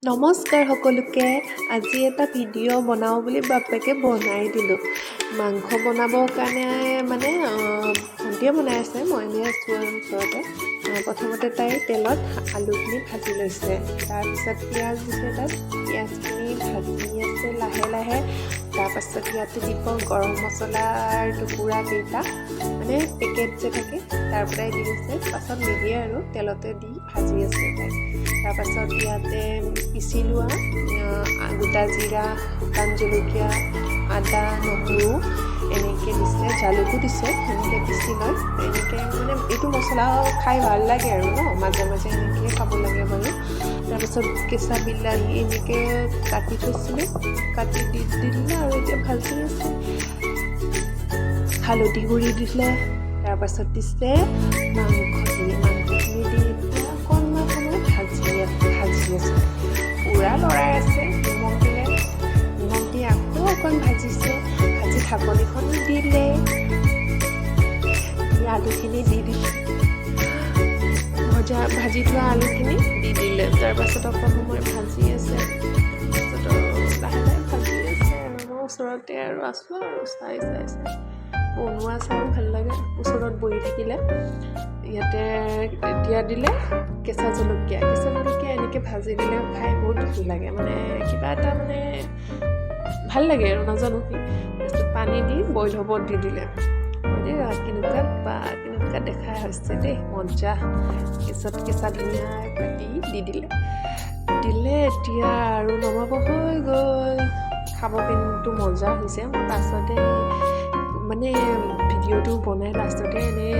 নমস্কাৰ সকলোকে। আজি এটা ভিডিঅ' বনাওঁ বুলি বাপেকে বনাই দিলোঁ। মাংস বনাবৰ কাৰণে মানে ভণ্টিয়ে বনাই আছে, মই এনেই আছোঁ আৰু ওচৰতে। প্ৰথমতে তাই তেলত আলুখিনি ভাজি লৈছে, তাৰপিছত পিঁয়াজ দিছে, তাত পিঁয়াজখিনি ভাজি আছে লাহে লাহে। তাৰপাছত ইয়াতে দিব গৰম মছলাৰ টুকুৰা কেইটা, মানে পেকেট যে থাকে তাৰ পৰাই দি দিছে, পাছত নিদিয়ে আৰু তেলতে দি ভাজি আছে তাই। তাৰপাছত ইয়াতে পিচি লোৱা গোটা জিৰা, শুকান জলকীয়া, আদা, নহৰু এনেকৈ দিছে, জালুকো দিছে, এনেকৈ পিচি লয়। এনেকৈ মানে এইটো মছলা খাই ভাল লাগে আৰু মাজে মাজে এনেকৈ খাব লাগে বাৰু। তাৰপিছত কেঁচা বিলাহী এনেকৈ কাটি থৈছিলে, কাটি দি দিলে আৰু এতিয়া ভাজি আছে। হালধি গুড়ি দিলে, তাৰপাছত দিছে মাংসখিনি দি অকণমান সময় ভাজি আছে, পূৰা লৰাই আছে। নিমখ দিলে, নিমখ দি আকৌ অকণ ভাজিছে, ভাজি ঢাকনিখন দিলে, আলুখিনি দি দিলে, ভাজি থোৱা আলুখিনি দি দিলে। তাৰপাছত অকণ সময় ভাজি আছে, তাৰপাছত লাহে লাহে ভাজি আছে আৰু মই ওচৰতে আৰু আছোঁ আৰু চাই বনোৱা চাইও ভাল লাগে ওচৰত বহি থাকিলে। ইয়াতে এতিয়া দিলে কেঁচা জলকীয়া এনেকৈ ভাজি দিলে খাই বহুত ভাল লাগে, মানে কিবা এটা মানে ভাল লাগে আৰু নাজানো কি। তাৰপিছত পানী দি বইল হ'ব দি দিলে। কেনেকুৱা দেখা হৈছে দেই, মজা। পিছত কেঁচা ধনিয়া কাটি দি দিলে। এতিয়া আৰু নমাব হৈ গ'ল। খাব কিন্তু মজা হৈছে। মই পাছতে মানে ভিডিঅ'টো বনাই লাষ্টতে এনেই